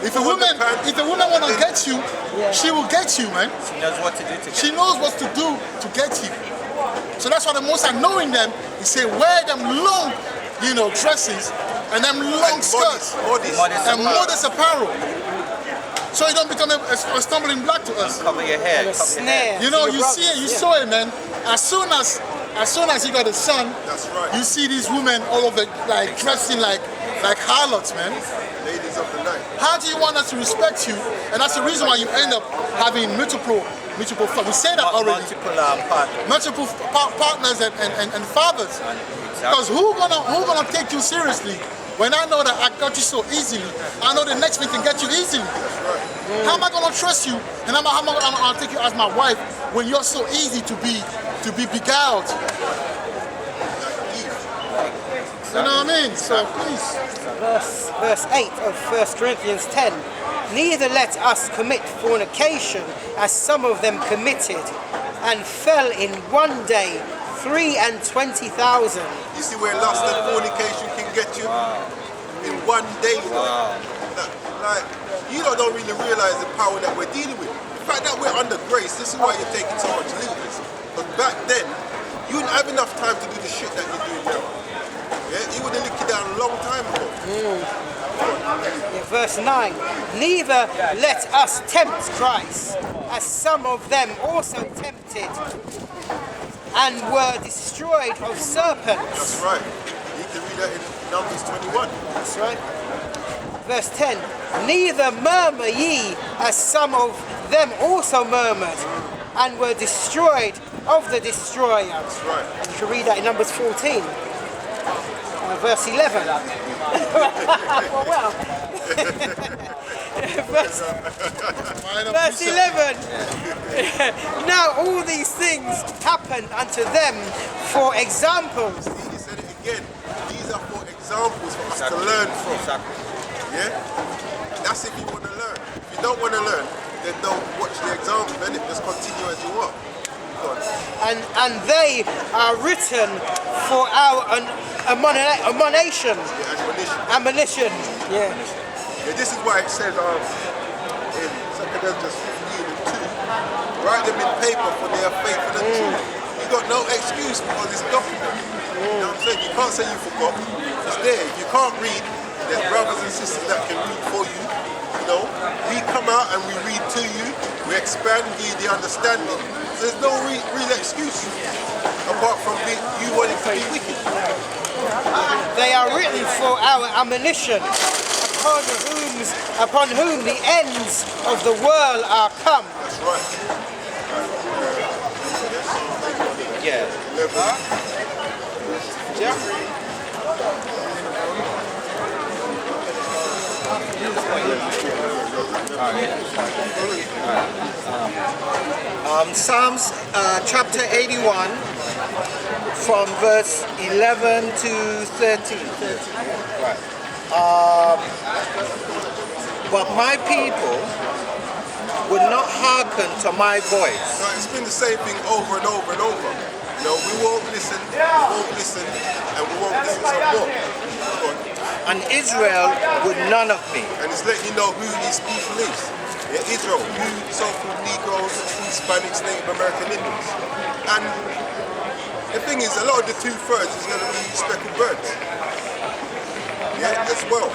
If a woman wanna get you, she will get you, man. She knows what to do to get She knows what to do to get you. So that's why the Most High, knowing them, He say wear them long, dresses and them long skirts and modest apparel. So you don't become a stumbling block to us. Cover your hair. And a snare. You see it, you saw it, man. As soon as you got a son, That's right. you see these women all over, like dressing like harlots, man. Ladies of the night. How do you want us to respect you? And that's the reason why you end up having multiple. We say that already. Multiple partners and fathers. Because who gonna take you seriously when I know that I got you so easily? I know the next man can get you easily. How am I gonna trust you? And how am I gonna take you as my wife when you're so easy to be beguiled? You know what I mean? So please. Verse 8 of 1 Corinthians 10. Neither let us commit fornication, as some of them committed, and fell in one day 23,000. You see where lust and fornication can get you? In one day. Like, you don't really realize the power that we're dealing with. The fact that we're under grace, this is why you're taking so much liberties. But back then, you didn't have enough time to do the shit that you're doing now. Yeah, he would have licked you down a long time ago. Verse 9. Neither let us tempt Christ, as some of them also tempted, and were destroyed of serpents. That's right. You can read that in Numbers 21. That's right. Verse 10. Neither murmur ye, as some of them also murmured, and were destroyed of the destroyer. That's right. You can read that in Numbers 14. Verse 11. Verse 11. Now all these things happen unto them for examples. He said it again. These are for examples for us to learn from. Yeah? That's if you want to learn. If you don't want to learn, then don't watch the example, then it just continue as you want. And they are written for our admonition. Admonition. Yeah. This is why it says in 2 Corinthians 15:2, write them in paper for their faithful and true. You got no excuse because it's documented. You know what I'm saying? You can't say you forgot. It's there. If you can't read, there's brothers and sisters that can read for you. We come out and we read to you. We expand, give you the understanding. There's no real excuse apart from you wanting to be wicked. They are written for our admonition, upon whom the ends of the world are come. That's right. Yeah. Psalms chapter 81 from verse 11 to 13. But my people would not hearken to my voice. No, it's been the same thing over and over and over. We won't listen, and we won't listen some more. And Israel would none of me. And it's letting you know who these people is. Yeah, Israel, who so-called Negroes, Hispanics, Native American Indians. And the thing is, a lot of the 2/3 is going to be speckled birds. Yeah, as well.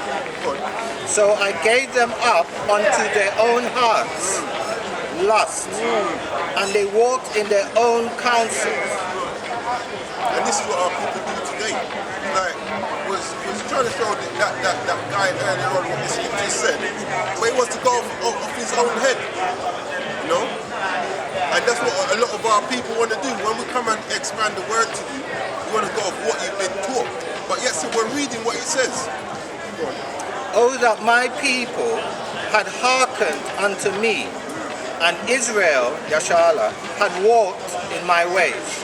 So I gave them up unto their own hearts, lust, and they walked in their own counsels. And this is what our people do today. Like, was trying to show that guy earlier on what this just said. But he wants to go off his own head. And that's what a lot of our people want to do. When we come and expand the word to you, we want to go off what you've been taught. But yet, so we're reading what it says. Oh, that my people had hearkened unto me, and Israel, Yashala, had walked in my ways.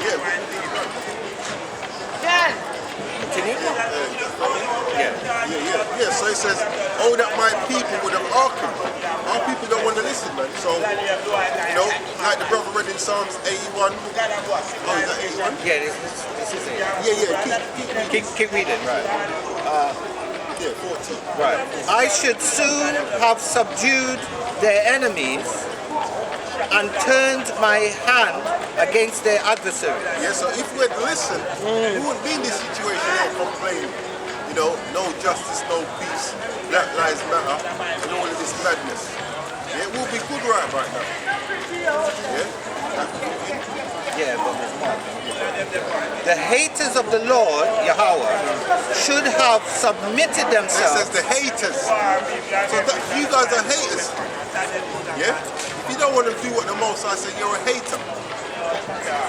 Dan! Continue? Yeah. So it says, oh, that my people would have hearkened. Our people don't want to listen, man. So, like the brother read in Psalms 81. Oh, is that 81? Yeah, this is it. Yeah. Keep reading, right. Yeah, 14. Right. I should soon have subdued their enemies and turned my hand against their adversaries. Yeah, so if we'd listened, we wouldn't be in this situation now complaining. You know, no justice, no peace, Black Lives Matter, and all of this madness. Yeah, it will be good right now. Yeah? Yeah, but there's more. The haters of the Lord, Yahweh, should have submitted It themselves. says the haters. So that, you guys are haters. Yeah? If you don't want to do what the Most High said, you're a hater.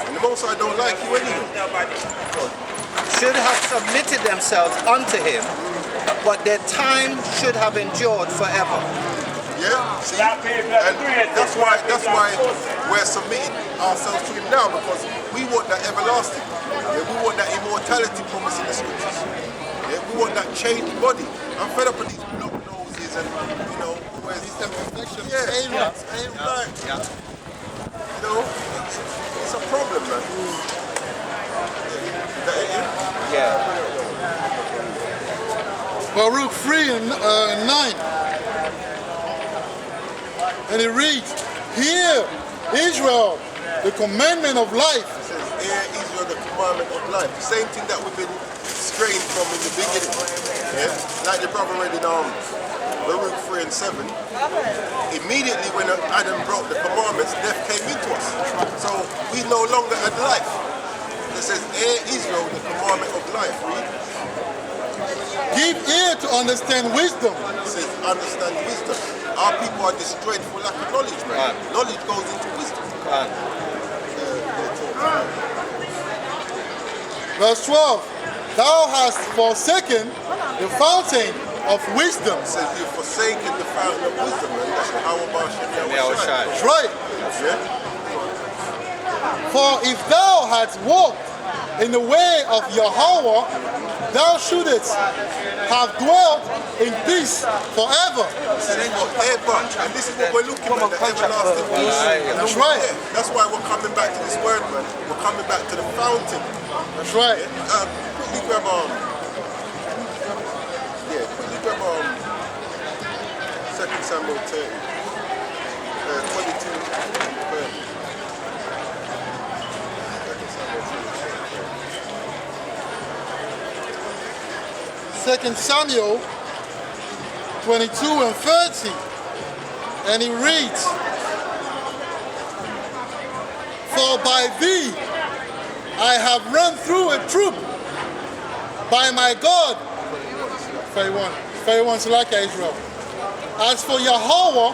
And the Most High don't like you anyway. Should have submitted themselves unto him, but their time should have endured forever. Yeah, see, and that's why we're submitting ourselves to him now, because we want that everlasting. Yeah, we want that immortality promise in the scriptures. Yeah, we want that changed body. I'm fed up with these block noses and where's These imperfections. yeah, Ain't right. ain't right. You know, it's a problem, man. Is that it? Yeah. Baruch 3 and 9. And it reads, "Hear, Israel, the commandment of life." It says, "Hear Israel, the commandment of life." The same thing that we've been straying from in the beginning. Yeah, like the brother read in Baruch 3 and 7. Immediately when Adam broke the commandments, death came into us. So we no longer had life. It says, "Hear Israel, the commandment of life." Read. "Give ear to understand wisdom." It says, "Understand wisdom." Our people are destroyed for lack of knowledge, man. Knowledge goes into wisdom. Verse 12, "Thou hast forsaken the fountain of wisdom." It says, "You've forsaken the fountain of wisdom," man. That's how about That's right. Yeah. "For if thou hadst walked in the way of Yahweh, thou shouldest have dwelt in peace forever." Forever. And this is what we're looking at, the everlasting peace. That's right. Yeah. That's why we're coming back to this word, man. We're coming back to the fountain. That's right. Quickly grab Second Samuel 30. 22 and 30. 2 Samuel 22 and 30. And he reads, "For by thee I have run through a troop, by my God." 31 like Israel. "As for Yahweh,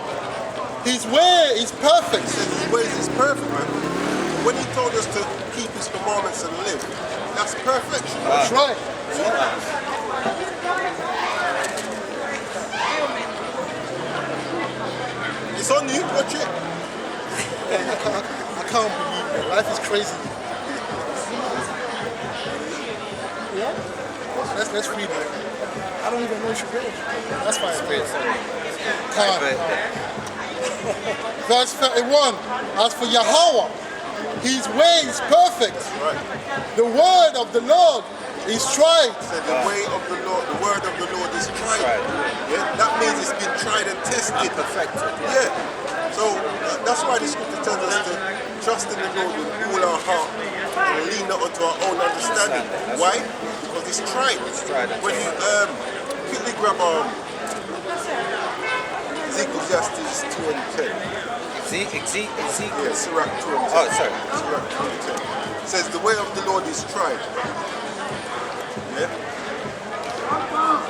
his way is perfect." His ways is perfect, man. When he told us to keep his commandments and live, that's perfection. That's right. It's on you, watch it. I can't believe it. Life is crazy. Yeah? Let's read it. I don't even know what you read. That's fine. Come on. Verse 31. "As for Yahweh, his way is perfect. The word of the Lord is tried." So the way of the Lord, the word of the Lord is tried. Yeah, that means it's been tried and tested. Perfected. Yeah. So that's why the scripture tells us to trust in the Lord with all our heart and lean not onto our own understanding. Why? Because it's tried. When you quickly grab Ecclesiastes 2 and 10. Ezekiel. Yeah, Sirach 2 and 10. Oh, sorry. Sirach 2 and 10. It says the way of the Lord is tried. Yeah?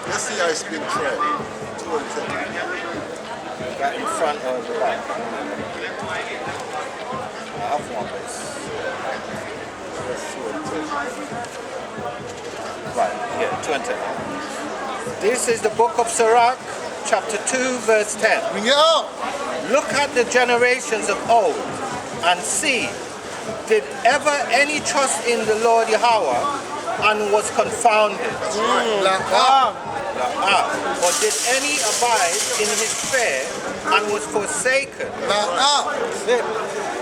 Let's see how it's been tried. 2 and 10. Right in front of the back. I have one base. That's 2 and 10. Right, yeah, 20. This is the book of Sirach, chapter 2, verse 10. Bring it out. Look at the generations of old and see, did ever any trust in the Lord Yahweh and was confounded? Or did any abide in his fear and was forsaken?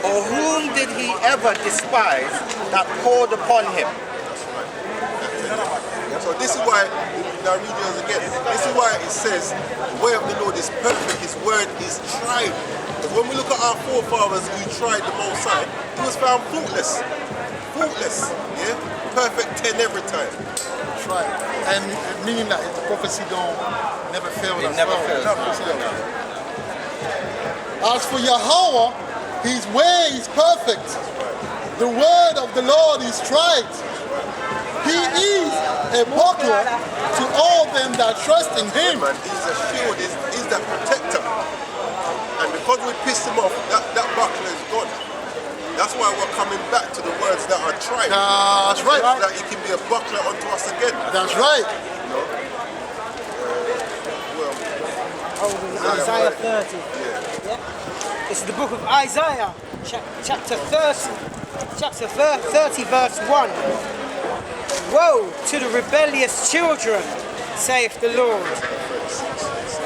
Or whom did he ever despise that called upon him? So this is why Now read yours again. This is why it says, the way of the Lord is perfect, his word is tried. Because when we look at our forefathers who tried the Most High, he was found faultless. Faultless, yeah? Perfect 10 every time. That's right. And meaning that the prophecy don't never fail. It never fails. As for Yahweh, his way is perfect. The word of the Lord is tried. He is a buckler to all them that trust in him. Man, he's a shield, he's that protector. And because we pissed him off, that buckler is gone. That's why we're coming back to the words that are tried. That's right. So that he can be a buckler unto us again. That's right. You know? Isaiah 30. Yeah. It's the book of Isaiah, chapter 30, verse 1. Woe to the rebellious children, saith the Lord,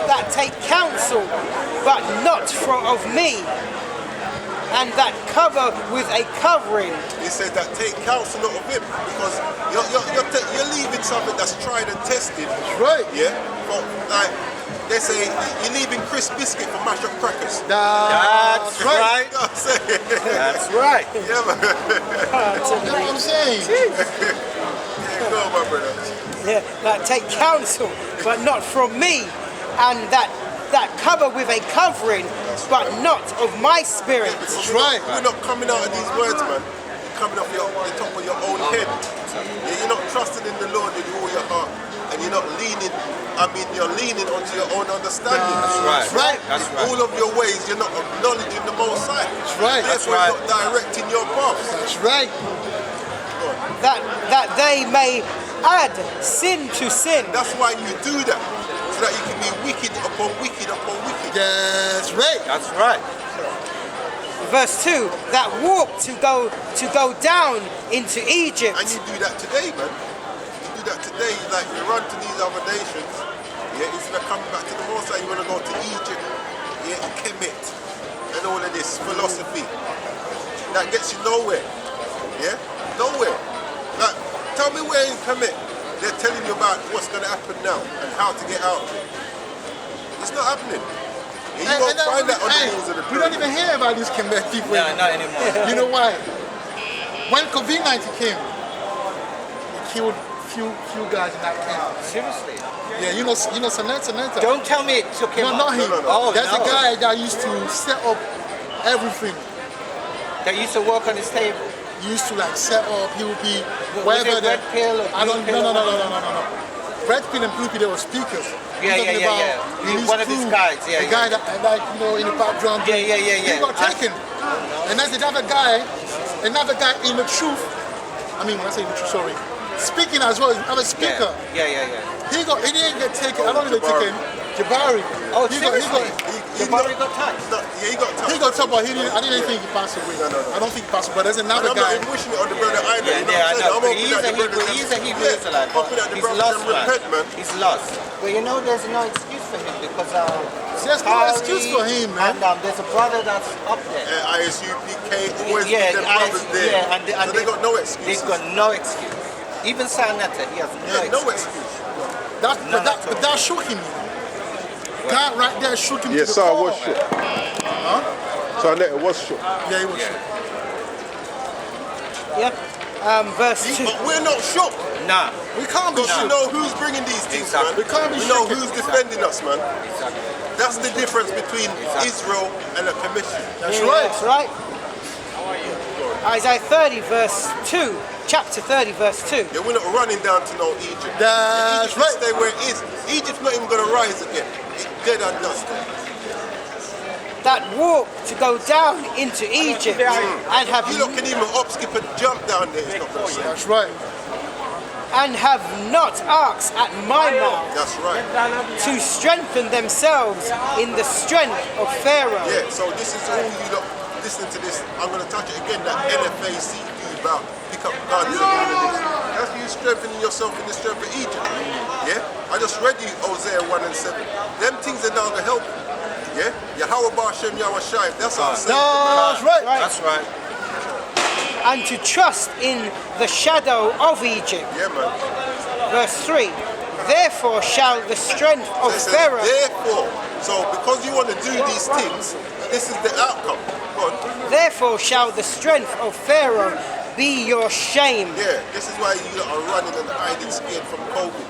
that take counsel, but not of me, and that cover with a covering. He said that take counsel not of him, because you're leaving something that's tried and tested. That's right. Yeah? But like they say, you're leaving crisp biscuit for mashed up crackers. That's right. You know what I'm saying? That's right. Yeah, man. You know what I'm saying? Yeah, go on, my brother. Yeah, that take counsel, but not from me, and that cover with a covering, but not of my spirit. That's right. We're not coming out of these words, man. You're coming off the top of your own head. Yeah, you're not trusting in the Lord with all your heart. And you're not leaning, you're leaning onto your own understanding. That's right. That's right. That's In right. all of your ways, you're not acknowledging the Most High. That's right. Therefore, right. you're not directing your paths. That's right. That they may add sin to sin. That's why you do that. So that you can be wicked upon wicked upon wicked. That's right. That's right. Verse 2, that walk to go down into Egypt. And you do that today, man. You do that today, like you run to these other nations, yeah, instead of coming back to the Most High, you want to go to Egypt, yeah, and Kemet, and all of this philosophy. That gets you nowhere, yeah? Nowhere. Like, tell me where in Kemet they're telling you about what's going to happen now and how to get out of it. It's not happening. And you won't find that on the walls of the we don't even hear about these Kemet people. No, not anymore. You know why? When COVID-19 came, it killed few guys in that camp. Seriously? Yeah, you know Saneta. Don't tell me it took him No, not out. him. No. Oh, There's no. a guy that used to set up everything. That used to work on his table. He used to like set up. He would be Was wherever it red pill or I don't. blue pill? No. Red pill and blue pill, they were speakers. Yeah. Talking about in his One of his crew, guys, yeah, the yeah. guy that like in the background. Yeah. He got taken. And there's another guy in the truth. I mean, when I say in the truth, sorry, speaking as well. I'm a speaker. Yeah. He didn't get taken. I don't think they taken. Jabari. Oh, he seriously? Jabari got touched? Yeah, he got touched. He got top, but I didn't think he passed away. No. I don't think he passed away. But there's And another I'm guy. not even wishing it on the brother either. Yeah, you know what I'm I saying? know. I'm But hoping that the brother he's a Hebrew yeah, Israelite. hoping that the He's brother lost, can repent, man. He's lost. But you know, there's no excuse for him because There's no excuse for him, man. And there's a brother that's up there. ISU, PK, always Yeah, with them brothers there. yeah, and so they got no excuses. They've got no excuse. Even Sanata, he has no no excuse. excuse. But that shook him. That right there shook him to the Yes, sir, I core. was shook. So it was shook. Yeah, he was shook. Yeah. Verse 2. But we're not shook. Nah. We can't be Because we shook. know who's bringing these things, Exactly. man. We can't be We know shaken. who's defending us, man. Exactly. That's the difference between Israel and a commission. That's right. That's right. Isaiah 30 verse 2. Chapter 30 verse 2. Yeah, we're not running down to no Egypt. That's Egypt will right. stay where it is. Egypt's not even going to rise again. It's dead and dusted. That walk to go down into Egypt and have You lot can even up, skip and jump down there. It's not going to stay. That's right. and have not asked at my mouth That's right. to strengthen themselves in the strength of Pharaoh. Yeah, so this is all you lot listen to this. I'm going to touch it again, that NFAC do about pick up guns and all of this. That's you strengthening yourself in the strength of Egypt. Yeah? I just read you Hosea 1 and 7. Them things are now going to help you. Yeah? Yahweh Ba'Shem Yahweh Shai. That's what I'm saying. That's right. That's right. And to trust in the shadow of Egypt. Yeah, man. Verse 3. Therefore shall the strength of It says, Pharaoh. therefore. So because you want to do these things, this is the outcome. Go on. Therefore shall the strength of Pharaoh be your shame. Yeah, this is why you are running and hiding scared from COVID.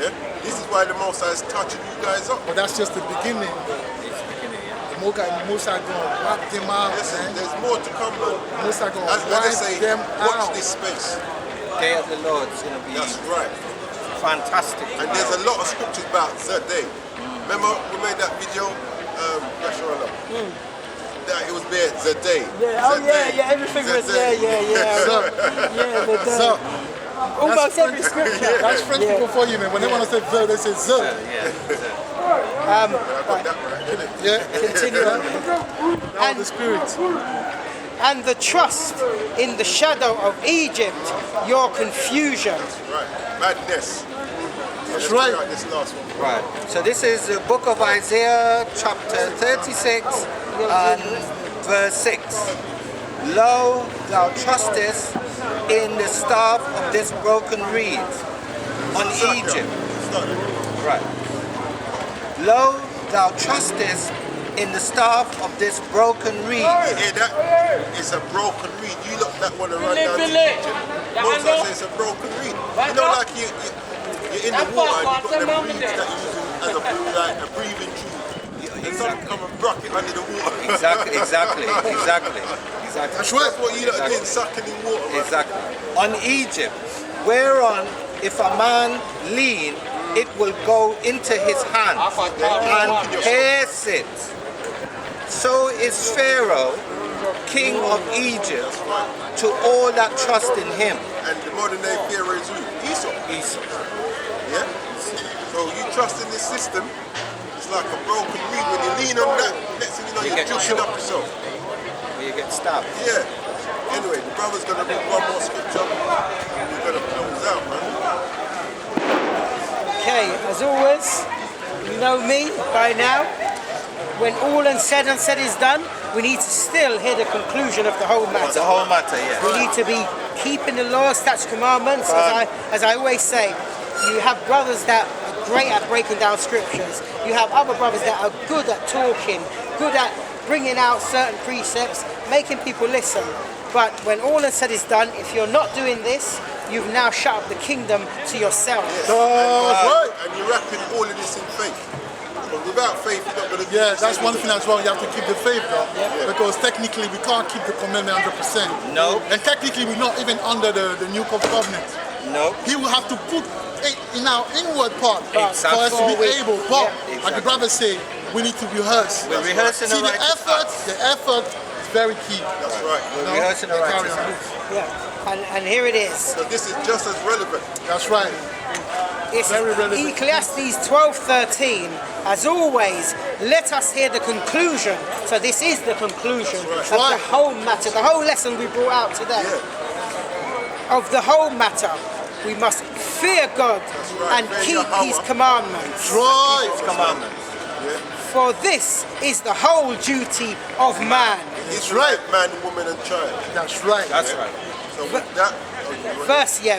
Yeah, this is why the Most High is touching you guys up. But that's just the beginning. The Most High gonna wipe them out, Listen, man. there's more to come, man. The Most High gonna As I wipe say, them watch out. this space. Day of the Lord is going to be That's right. fantastic. And there's a lot of scriptures about that day. Remember, we made that video, Yasharallah. That it was there, the day. everything was there, So, almost that's every French- scripture. That's French people for you, man. When they want to say the, they say the. I got that right, didn't it? Yeah. Continue. Now the spirit. And the trust in the shadow of Egypt, your confusion. Right. Madness. That's Let's right. figure out this last one. Right. So this is the book of Isaiah, chapter 36 and verse 6. Lo, thou trustest in the staff of this broken reed on Egypt. Start it. Right. Lo, thou trustest in the staff of this broken reed. You hear that? It's a broken reed. You look that one to run down to Egypt. Most of us say it's a broken reed. You know, like you're in the water and you've got them reeds that you're using as a breathing tube. And something come and rock it under the water. Exactly. That's right. That's what you lot are doing, sucking in water. Man. Exactly. On Egypt, whereon if a man lean, it will go into his hand and pierce it. So is Pharaoh, king of Egypt, to all that trust in him. And the modern day Pharaoh is who? Esau. Esau. Yeah? So you trust in this system, it's like a broken reed. When you lean on that, next thing you know, You you're get jumping shook. up yourself. Where you get stabbed. Yeah. Anyway, the brother's going to read one more scripture and we're going to close out, man. Okay, as always, you know me by now. When all and said is done, we need to still hear the conclusion of the whole matter. The whole matter, yeah. We need to be keeping the laws, statutes, commandments. As I always say, you have brothers that are great at breaking down scriptures. You have other brothers that are good at talking, good at bringing out certain precepts, making people listen. But when all is said is done, if you're not doing this, you've now shut up the kingdom to yourself. Yes. And you're wrapping all of this in faith. But without faith, you're not going to do Yeah, this that's one everything. thing as well. You have to keep the faith, though, because technically we can't keep the commandment 100%. No. And technically we're not even under the new covenant. No. He will have to put it in our inward part Exactly. for us to be able. But Yeah, like the brother say, we need to rehearse. We're rehearsing See, the the effort is very key. That's right. We're rehearsing the Carry righteous on. acts. Yeah, and here it is. So this is just as relevant. That's right. It's Very relevant. Ecclesiastes 12:13. As always, let us hear the conclusion. So this is the conclusion That's of right. the whole matter, the whole lesson we brought out today. Yeah. Of the whole matter, we must fear God right. and Fear keep Yahweh. His commandments. Right. Commandments. Yeah. For this is the whole duty of man. It's right. man, woman, and child. That's right. That's right. So with that,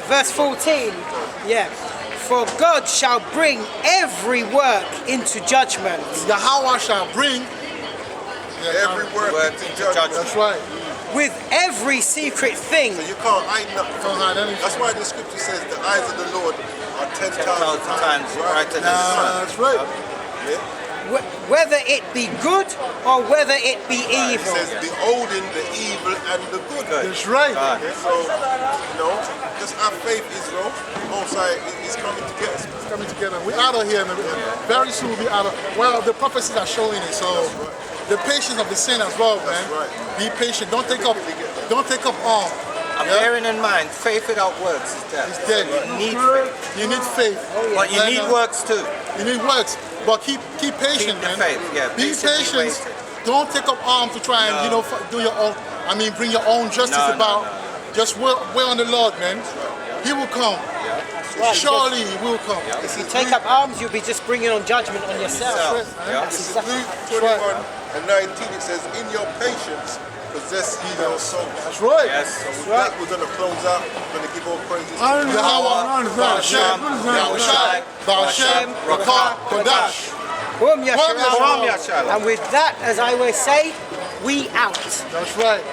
Verse 14. Yeah. For God shall bring every work into judgment. Yahweh shall bring. every word Word into into judgment. judgment. That's right. With every secret thing. So you can't hide nothing. Can't hide anything. That's why the scripture says the eyes of the Lord are 10,000 10,000 times brighter than the sun. That's right. Yeah. Whether it be good or whether it be It evil. says beholding the evil and the good. That's right. God. Yeah, so, just have faith, Israel. Most High is coming to get us. It's coming together. We're out of here, man. Very soon we'll be out of. Well, the prophecies are showing it. So the patience of the saint as well, man. right. Be patient. Don't take up arm. And bearing in mind, faith without works is dead. It's dead. You need faith. You need faith. But you need works too. You need works. But keep patient, Keep the man. faith, yeah. Be Patiently patient. waiting. Don't take up arms to try and No. do your own. Bring your own justice No, no, about. no. Just wait on the Lord, man. He will come. Right, Surely He will come. If you take up arms, you'll be just bringing on judgment on yourself. Yeah. That's exactly- Luke 21, and 19 it says, in your patience possess ye your soul. That's right. Yes. So with that, we're going to close out. We're going to give all praises to Yahweh, Ba'ashem, Yahushai, Ba'ashem, Rakah, Kodash. Boom, Yasharal. Boom, Yasharal. And with that, as I always say, we out. That's right.